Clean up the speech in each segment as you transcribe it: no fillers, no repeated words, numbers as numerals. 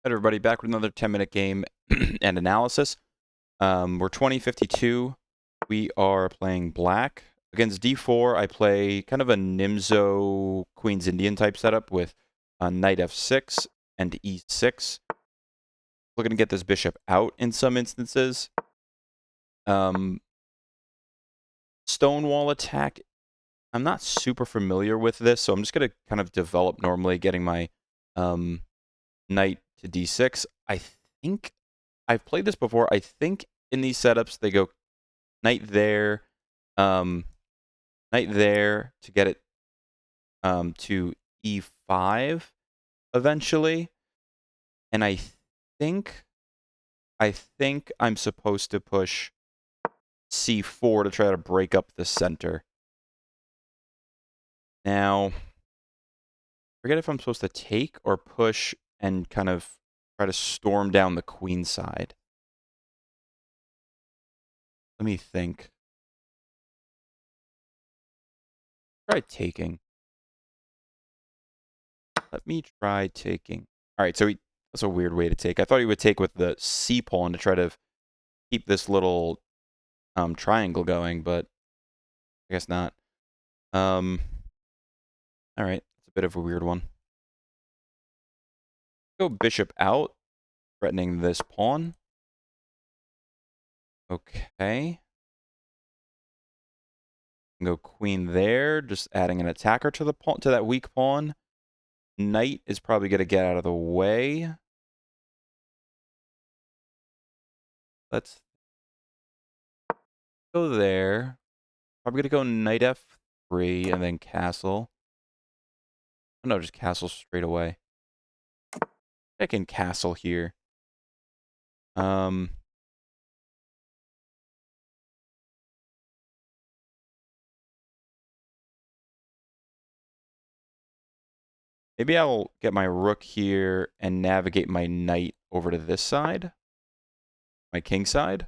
Hi everybody, back with another 10-minute game and analysis. We're 2052. We are playing black. Against d4, I play kind of a Nimzo Queen's Indian type setup with knight f6 and e6. Looking to get this bishop out in some instances. Stonewall Attack, I'm not super familiar with this, so I'm just going to kind of develop normally, getting my knight to d6. I think I've played this before. I think in these setups they go knight there to get it to e5 eventually, and think I think I'm supposed to push c4 to try to break up the center. Now, forget if I'm supposed to take or push and kind of try to storm down the queen side. Let me think. Try taking. Let me try taking. All right, so that's a weird way to take. I thought he would take with the c pawn to try to keep this little triangle going, but I guess not. All right, it's a bit of a weird one. Go bishop out, threatening this pawn. Okay. Go queen there, just adding an attacker to the pawn, to that weak pawn. Knight is probably going to get out of the way. Let's go there. Probably going to go knight f3 and then castle. Oh, no, just castle straight away. I can castle here. Maybe I'll get my rook here and navigate my knight over to this side. My king side.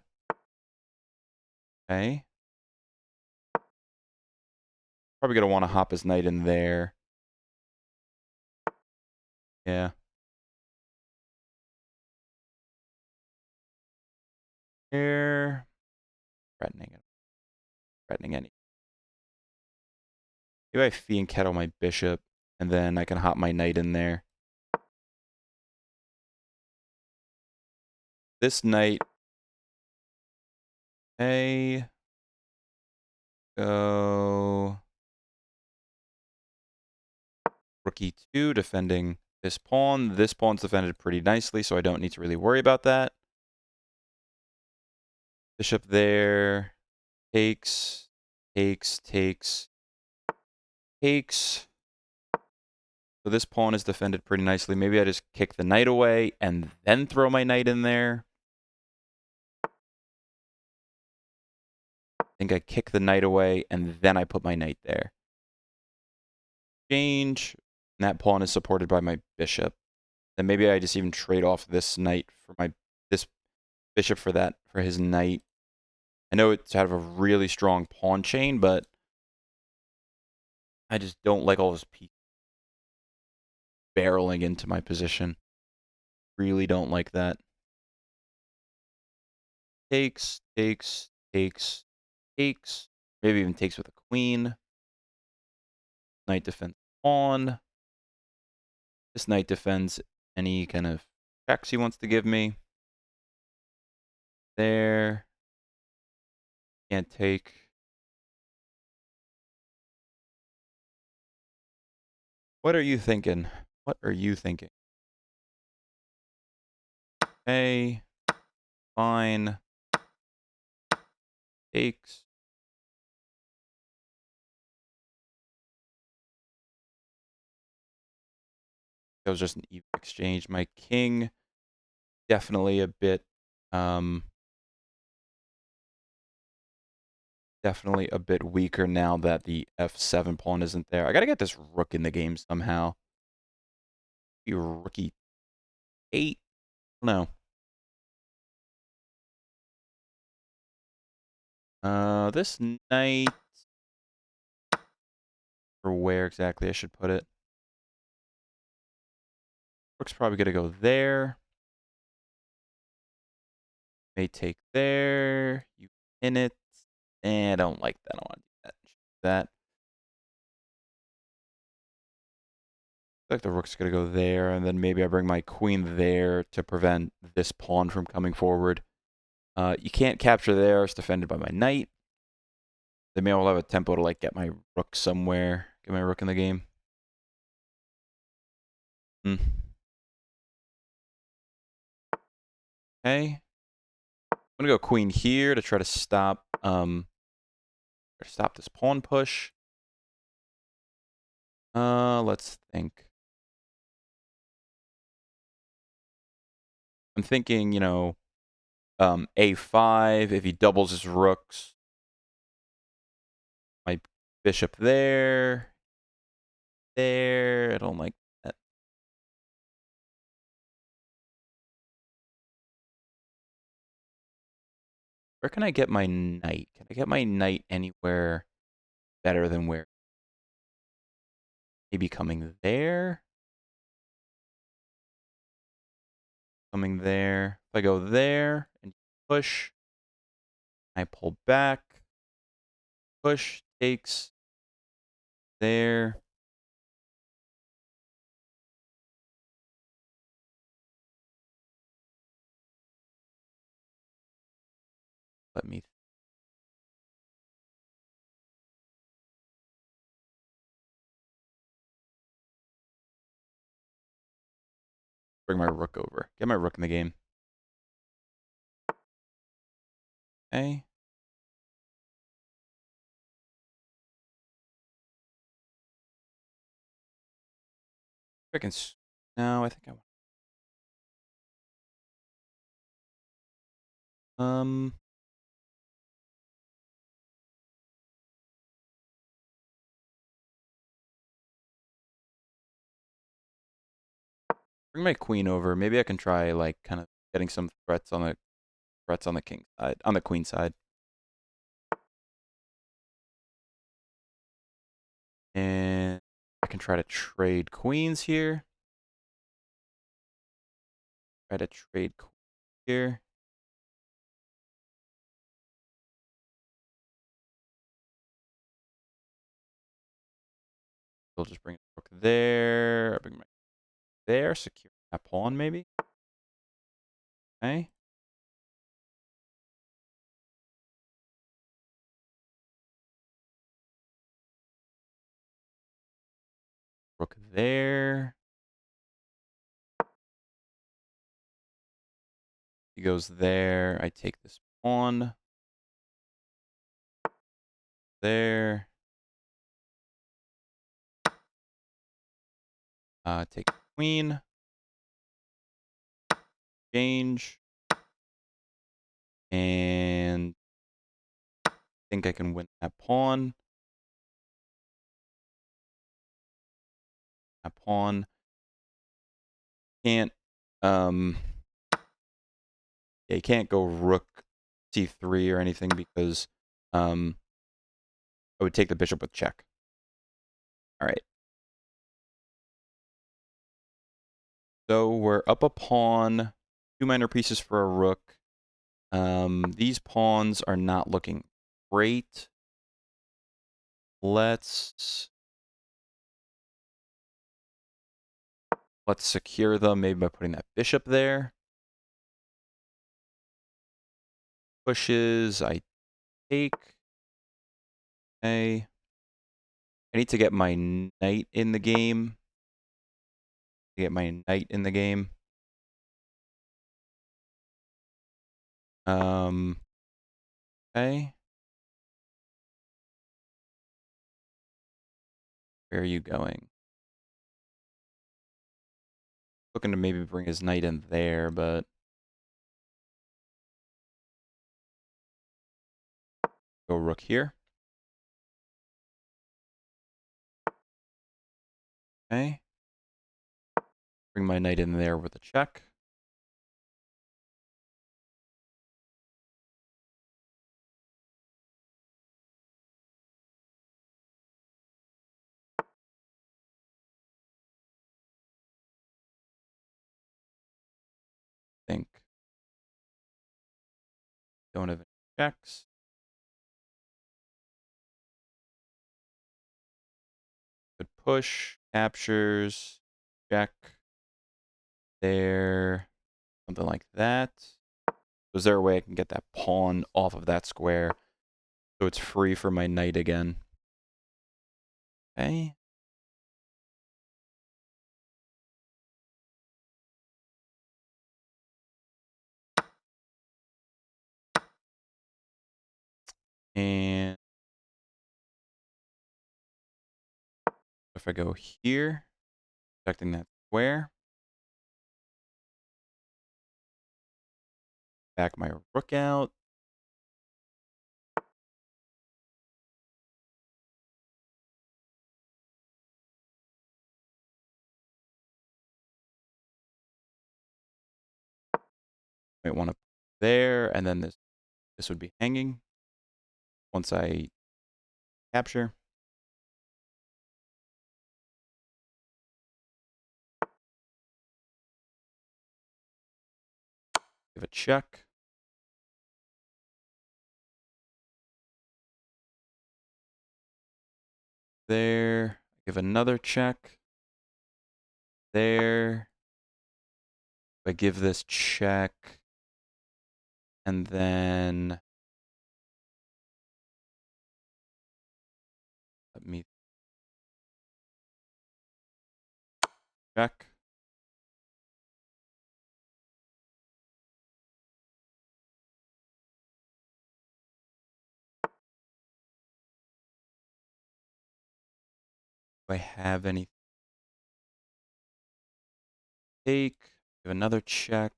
Okay. Probably going to want to hop his knight in there. Yeah. Here. Threatening it. Threatening any. Maybe I fee and kettle my bishop, and then I can hop my knight in there. This knight. Hey. Go. Rook e2, defending this pawn. This pawn's defended pretty nicely, so I don't need to really worry about that. Bishop there. Takes. Takes. Takes. Takes. So this pawn is defended pretty nicely. Maybe I just kick the knight away and then throw my knight in there. I think I kick the knight away and then I put my knight there. Change. And that pawn is supported by my bishop. Then maybe I just even trade off this knight for this bishop for his knight. I know it's out of a really strong pawn chain, but I just don't like all this pieces barreling into my position. Really don't like that. Takes, takes, takes, takes. Maybe even takes with a queen. Knight defends pawn. This knight defends any kind of checks he wants to give me. There. Can't take. What are you thinking? What are you thinking? Okay. Fine. Takes. That was just an even exchange. My king, definitely a bit weaker now that the f7 pawn isn't there. I gotta get this rook in the game somehow. Rookie 8. No. This knight, or where exactly I should put it. Rook's probably gonna go there. May take there. You pin it. And I don't like that. I don't want to do that. That. I feel like the rook's going to go there, and then maybe I bring my queen there to prevent this pawn from coming forward. You can't capture there. It's defended by my knight. They may all have a tempo to like get my rook somewhere. Get my rook in the game. Hmm. Okay. I'm gonna go queen here to try to stop this pawn push. Let's think. I'm thinking, a5 if he doubles his rooks. My bishop there. There. I don't like that. Where can I get my knight? Can I get my knight anywhere better than where? Maybe coming there? Coming there. If I go there and push, I pull back. Push takes there. Let me bring my rook over. Get my rook in the game. Okay. I can. No, I think I want. Bring my queen over. Maybe I can try like kind of getting some threats on the king side, on the queen side. And I can try to trade queens here. Try to trade queen here. We'll just bring a rook there. Bring my there. Secure that pawn maybe. Okay. Rook there. He goes there. I take this pawn. There. Take queen. Change. And I think I can win that pawn. That pawn. Can't yeah, you can't go rook c3 or anything because I would take the bishop with check. All right. So we're up a pawn, 2 minor pieces for a rook. These pawns are not looking great. Let's secure them maybe by putting that bishop there. Pushes, I take. Okay. I need to get my knight in the game. Get my knight in the game. Okay. Where are you going? Looking to maybe bring his knight in there, but go rook here. Okay. Bring my knight in there with a check. Think. Don't have any checks. Good push. Captures. Check. There. Something like that. Was there a way I can get that pawn off of that square so it's free for my knight again? Okay. And if I go here, protecting that square, back my rook out. Might want to put there, and then this would be hanging once I capture. Give a check. There. Give another check. There. I give this check. And then let me check. Do I have any? Take. Give another check.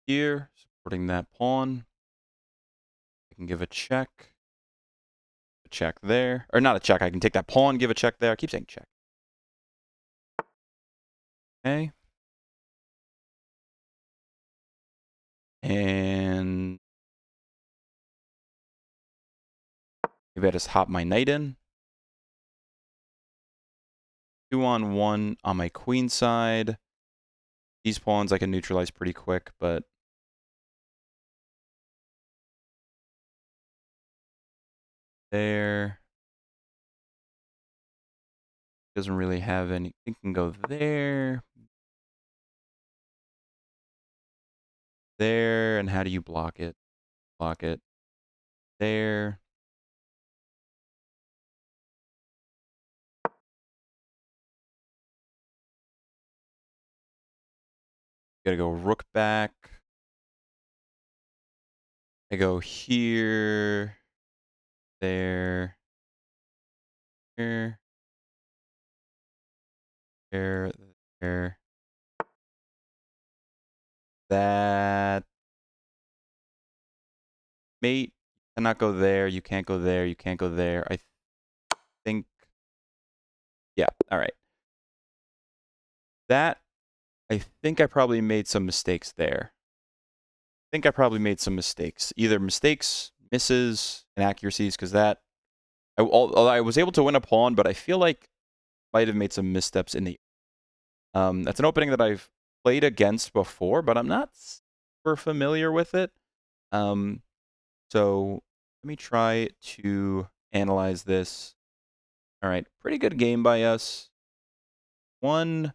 Here, supporting that pawn. I can give a check. A check there. Or not a check. I can take that pawn, give a check there. I keep saying check. Okay. And maybe I just hop my knight in. 2-on-1 on my queen side. These pawns I can neutralize pretty quick, but there. Doesn't really have any. It can go there. There. And how do you block it? Block it. There. Gotta go rook back. I go here. There. Here. There. There. That. Mate. You cannot go there. You can't go there. You can't go there. I think. Yeah. All right. That. I think I probably made some mistakes there. I think I probably made some mistakes. Either mistakes, misses, inaccuracies, because that. Although I was able to win a pawn, but I feel like I might have made some missteps in the. That's an opening that I've played against before, but I'm not super familiar with it. So let me try to analyze this. All right, pretty good game by us. One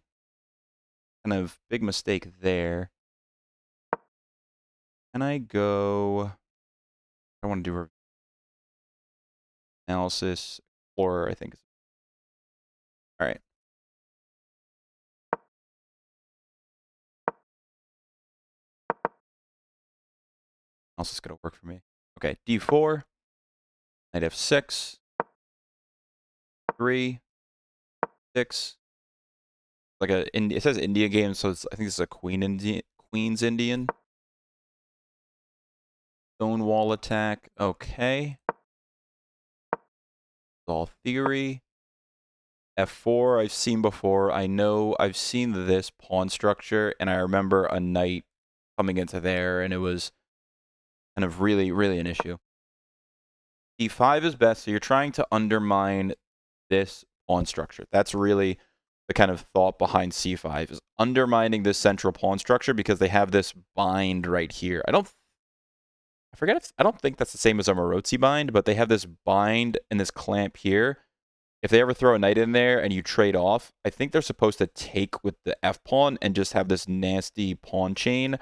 kind of big mistake there. Can I go? I want to do analysis, explorer, I think. All right. Analysis is going to work for me. Okay, d4, knight f6, 3, 6. Like it says India game, so I think this is a Queen's Indian. Stonewall Attack. Okay. All theory. F4 I've seen before. I know I've seen this pawn structure, and I remember a knight coming into there, and it was kind of really, really an issue. D5 is best, so you're trying to undermine this pawn structure. That's really the kind of thought behind c5, is undermining this central pawn structure because they have this bind right here. I don't think that's the same as a Marozzi bind, but they have this bind and this clamp here. If they ever throw a knight in there and you trade off, I think they're supposed to take with the f pawn and just have this nasty pawn chain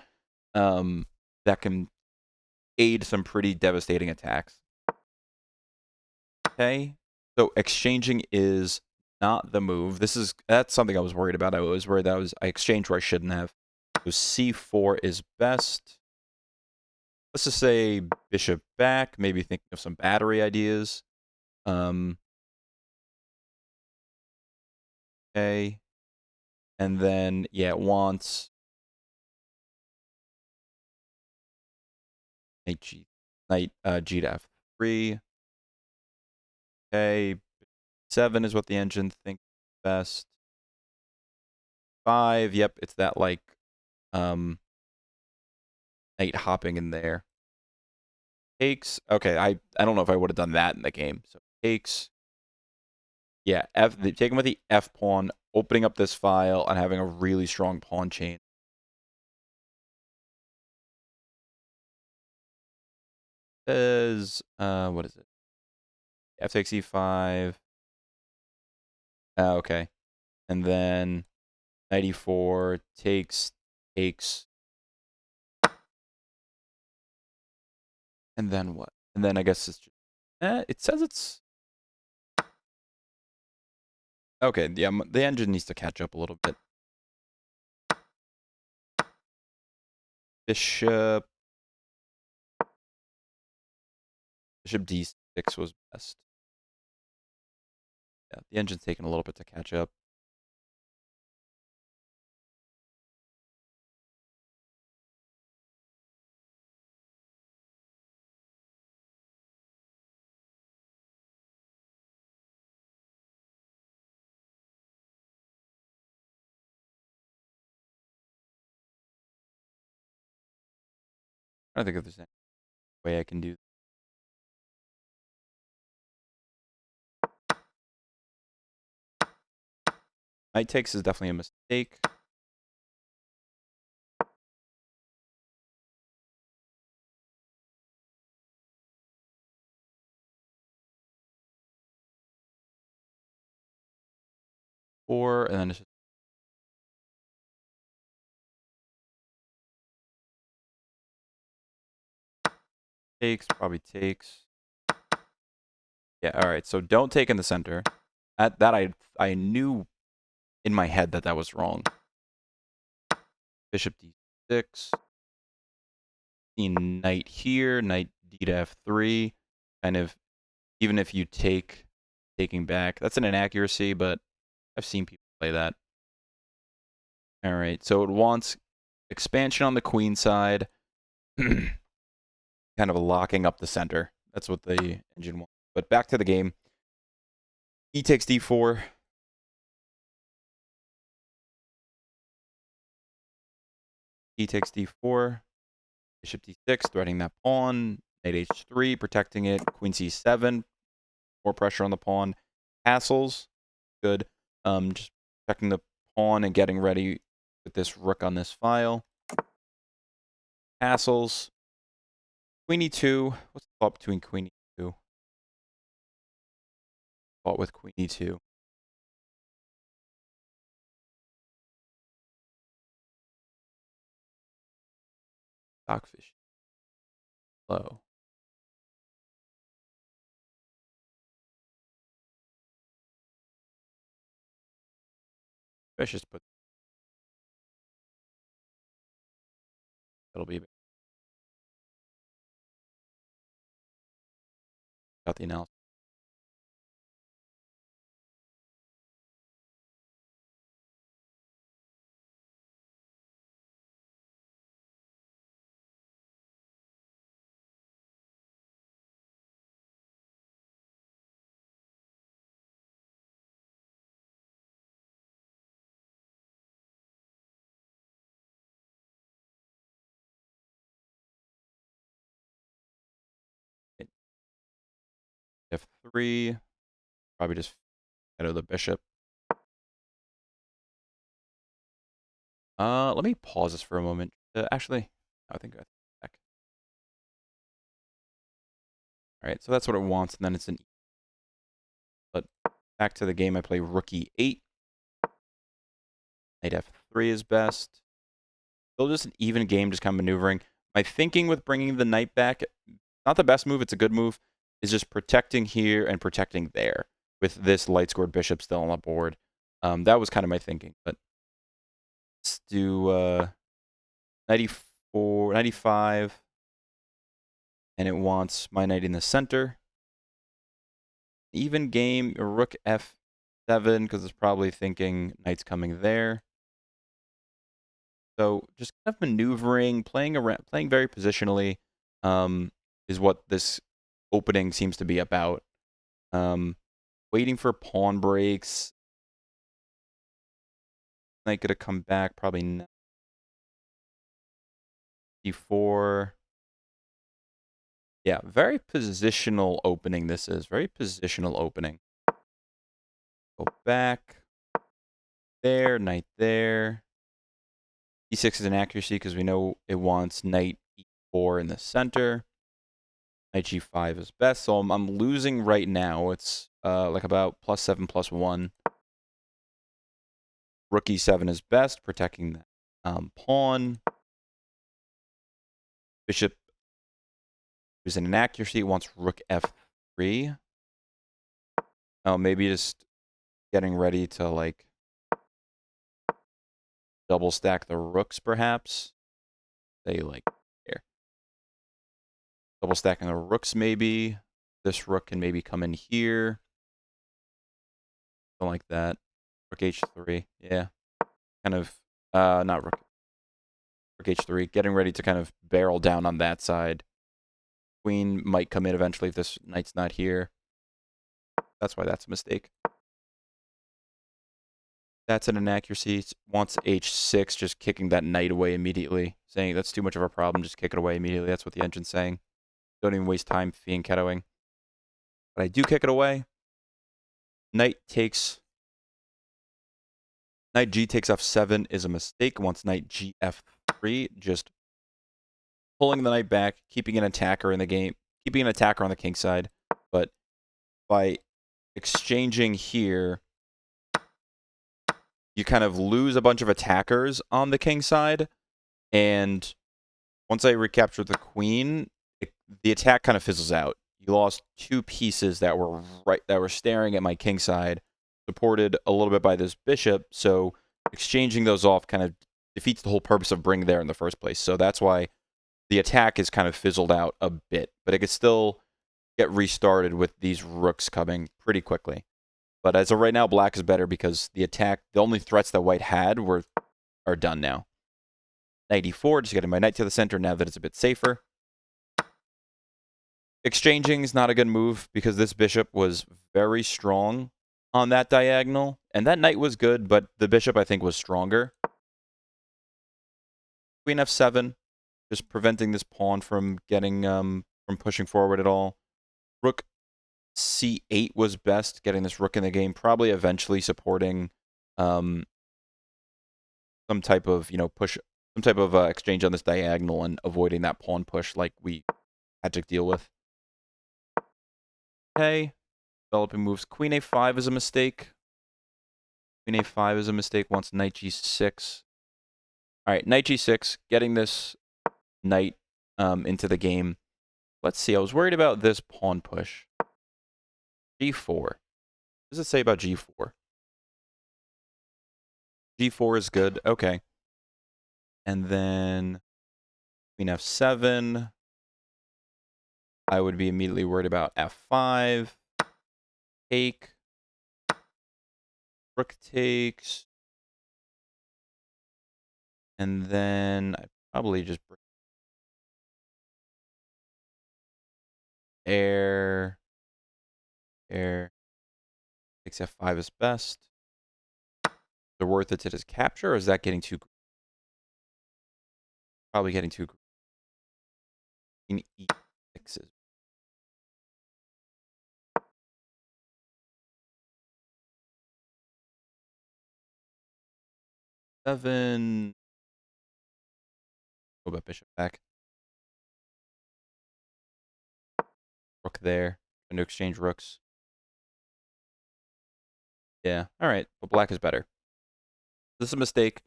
that can aid some pretty devastating attacks. Okay, so exchanging is not the move. That's something I was worried about. I was worried that I exchanged where I shouldn't have. So c4 is best. Let's just say bishop back, maybe thinking of some battery ideas. Okay. And then, yeah, it wants knight G, G to F3. Okay. 7 is what the engine thinks best. 5, yep, it's that like knight hopping in there. Takes. Okay, I don't know if I would have done that in the game. So takes. Yeah, taking with the F pawn, opening up this file, and having a really strong pawn chain. Says, what is it? F takes E5. Okay. And then 94 takes. And then what? And then I guess it's just, it says it's okay. Yeah, the engine needs to catch up a little bit. Bishop D6 was best. Yeah, the engine's taking a little bit to catch up. I don't think if there's any way I can do. Knight takes is definitely a mistake. Four, and then it's just takes, probably takes. Yeah, all right. So don't take in the center. I knew in my head that was wrong. Bishop D6. Knight here, knight D to F3. Kind of, even if you taking back, that's an inaccuracy, but I've seen people play that. All right, so it wants expansion on the queen side, kind of locking up the center. That's what the engine wants. But back to the game. E takes D4. E takes D4. Bishop D6, threatening that pawn. Knight H3, protecting it. Queen C7, more pressure on the pawn. Castles, good. Just checking the pawn and getting ready with this rook on this file. Castles. Queen E2. What's the thought between Queen E2? Thought with Queen E2. Stockfish. Low. Fish just put. That'll be got the analysis. F3. Probably just shadow the bishop. Let me pause this for a moment. Actually, I think I back. All right, so that's what it wants, and then it's an. But back to the game, I play rook e8. Knight f3 is best. Still just an even game, just kind of maneuvering. My thinking with bringing the knight back, not the best move, it's a good move, is just protecting here and protecting there with this light-scored bishop still on the board. That was kind of my thinking, but let's do 94, 95, and it wants my knight in the center. Even game, rook f7, because it's probably thinking knight's coming there. So just kind of maneuvering, playing around, playing very positionally, is what this opening seems to be about. Waiting for pawn breaks. Knight gonna come back, probably not. d4. Yeah, very positional opening this is. Very positional opening. Go back. There, knight there. e6 is an accuracy because we know it wants knight e4 in the center. Knight g5 is best, so I'm losing right now. It's like about +7, +1. Rook e7 is best, protecting that pawn. Bishop is an inaccuracy. It wants rook f3. Oh, maybe just getting ready to like double stack the rooks, perhaps. Say like here. Double stacking the rooks, maybe. This rook can maybe come in here. Something like that. Rook h3. Yeah. Kind of, not rook h3. Getting ready to kind of barrel down on that side. Queen might come in eventually if this knight's not here. That's why that's a mistake. That's an inaccuracy. It wants h6, just kicking that knight away immediately. Saying that's too much of a problem, just kick it away immediately. That's what the engine's saying. Don't even waste time fianchettoing. But I do kick it away. Knight g takes f7 is a mistake. Wants knight gf3, just pulling the knight back, keeping an attacker in the game, keeping an attacker on the king side. But by exchanging here, you kind of lose a bunch of attackers on the king side. And once I recapture the queen, the attack kind of fizzles out. You lost two pieces that were staring at my king side, supported a little bit by this bishop. So exchanging those off kind of defeats the whole purpose of bringing there in the first place. So that's why the attack is kind of fizzled out a bit, but it could still get restarted with these rooks coming pretty quickly. But as of right now, black is better because the only threats that white had are done now. Knight e4, just getting my knight to the center now that it's a bit safer. Exchanging is not a good move because this bishop was very strong on that diagonal. And that knight was good, but the bishop, I think, was stronger. Queen f7, just preventing this pawn from getting from pushing forward at all. Rook c8 was best, getting this rook in the game, probably eventually supporting some type of, push, some type of exchange on this diagonal and avoiding that pawn push like we had to deal with. Okay, developing moves. Queen a5 is a mistake. Queen a5 is a mistake. Wants knight g6. All right, knight g6, getting this knight into the game. Let's see. I was worried about this pawn push. g4. What does it say about g4? g4 is good. Okay. And then queen f7. I would be immediately worried about f5. Take. Rook takes. And then I probably just bring air. Takes f5 is best. They're worth it to just capture, or is that getting too? Probably getting too. Queen e6 is. 7. Go about bishop back. Rook there. Going to exchange rooks. Yeah. All right. But black is better. This is a mistake.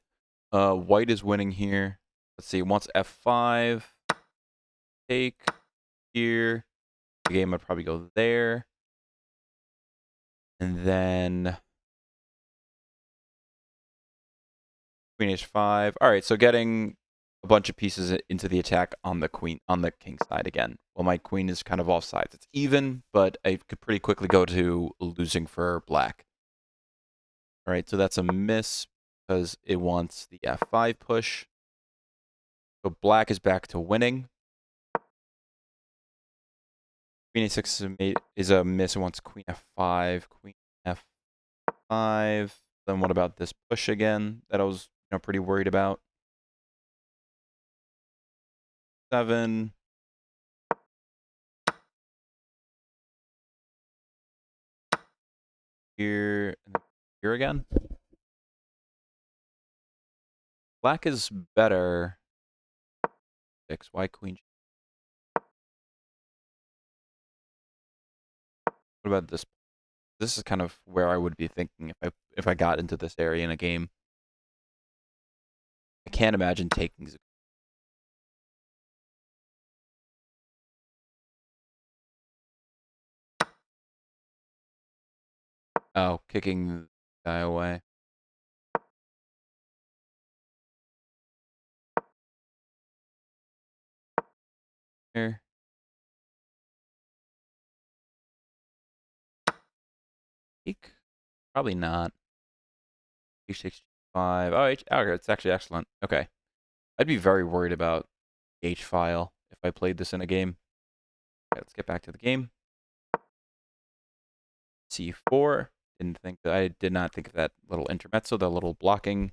White is winning here. Let's see. Wants f5. Take here. The game would probably go there. And then queen h5. All right. So getting a bunch of pieces into the attack on the king side again. Well, my queen is kind of off sides. It's even, but I could pretty quickly go to losing for black. All right, so that's a miss because it wants the f5 push. So black is back to winning. Queen a6 is a miss. It wants queen f5, queen f5. Then what about this push again that I was pretty worried about? 7. Here and here again. Black is better. 6. Why queen? What about this? This is kind of where I would be thinking if I got into this area in a game. I can't imagine taking. Oh, kicking the guy away. Here. Probably not. H65. Oh, okay, it's actually excellent. Okay. I'd be very worried about H file if I played this in a game. Okay, let's get back to the game. C4. I did not think of that little intermezzo, that little blocking.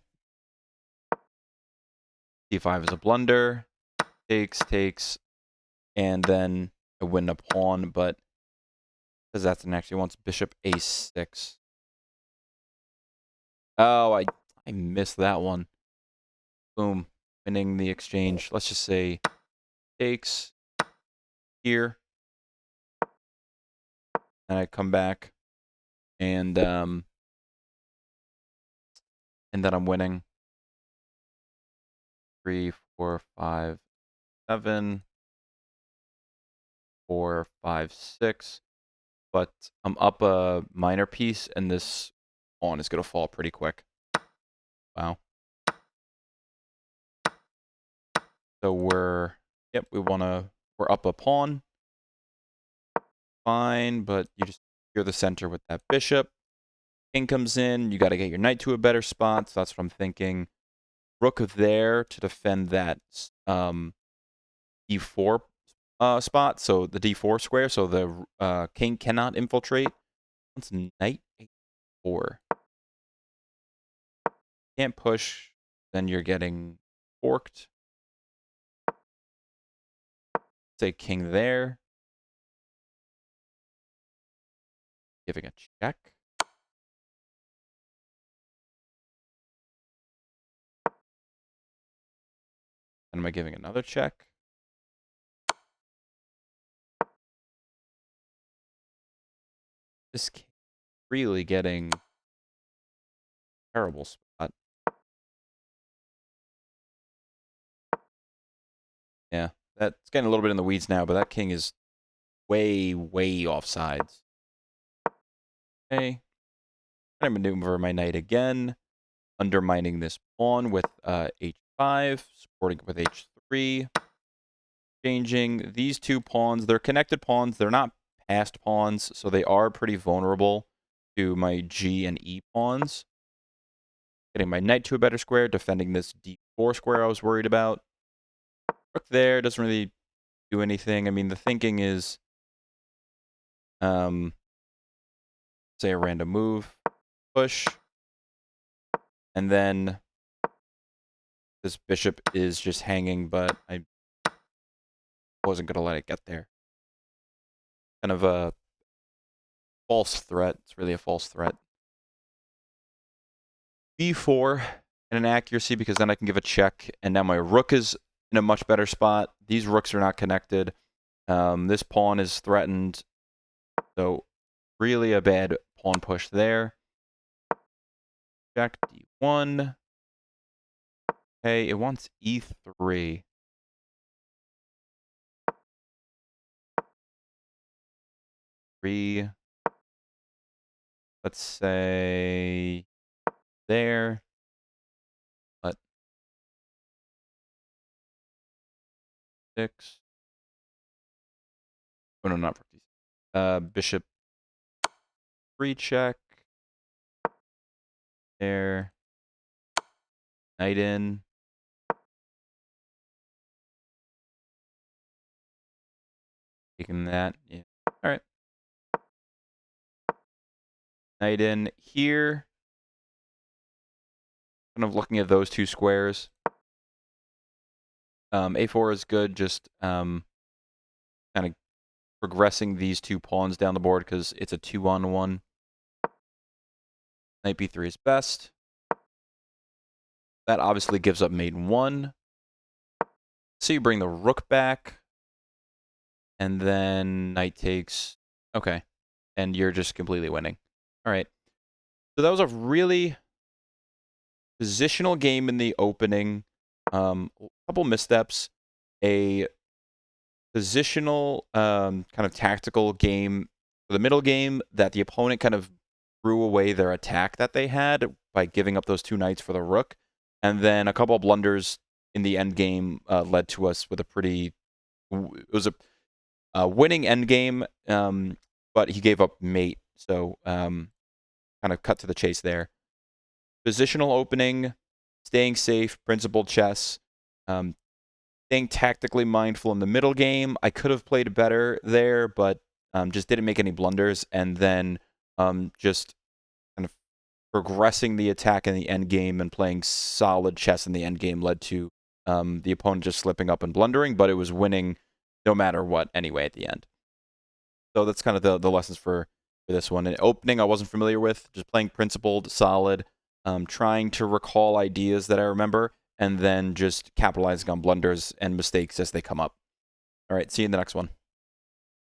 C5 is a blunder. Takes, and then I win a pawn, but because that's an actually wants bishop A6. Oh, I missed that one. Boom. Winning the exchange. Let's just say takes here. And I come back and then I'm winning. 3, 4, 5, 7, 4, 5, 6. But I'm up a minor piece, and this pawn is gonna fall pretty quick. Wow. So we're up a pawn. Fine, but you just secure the center with that bishop. King comes in, you got to get your knight to a better spot, so that's what I'm thinking. Rook there to defend that d4 spot, so the d4 square, so the king cannot infiltrate. Once knight a4. Can't push, then you're getting forked. Say king there. Giving a check. And am I giving another check? This king really getting terrible spot. Yeah, that's getting a little bit in the weeds now, but that king is way, way off sides. Okay. I'm going to maneuver my knight again, undermining this pawn with h5, supporting it with h3. Changing these two pawns. They're connected pawns. They're not passed pawns, so they are pretty vulnerable to my g and e pawns. Getting my knight to a better square, defending this d4 square I was worried about. Rook there doesn't really do anything. I mean, the thinking is, say a random move, push, and then this bishop is just hanging, but I wasn't going to let it get there. Kind of a false threat. It's really a false threat. B4, and an accuracy because then I can give a check. And now my rook is in a much better spot. These rooks are not connected. This pawn is threatened. So really a bad pawn push there. Jack d1. Okay, it wants e3. Let's say there. But 6. Oh no, not 50. Bishop 3 check. There. Knight in. Taking that. Yeah. All right. Knight in here. Kind of looking at those two squares. A4 is good, just kind of progressing these two pawns down the board because it's a 2-on-1. Knight b3 is best. That obviously gives up mate 1. So you bring the rook back. And then knight takes. Okay. And you're just completely winning. All right. So that was a really positional game in the opening. A couple missteps. A positional kind of tactical game for the middle game that the opponent kind of threw away their attack that they had by giving up those 2 knights for the rook. And then a couple of blunders in the end game led to us with a pretty... It was a winning end game, but he gave up mate. So kind of cut to the chase there. Positional opening, staying safe, principled chess, staying tactically mindful in the middle game. I could have played better there, but just didn't make any blunders. And then just kind of progressing the attack in the end game and playing solid chess in the end game led to the opponent just slipping up and blundering, but it was winning no matter what anyway at the end. So that's kind of the lessons for this one. In opening, I wasn't familiar with, just playing principled, solid, trying to recall ideas that I remember, and then just capitalizing on blunders and mistakes as they come up. All right, see you in the next one.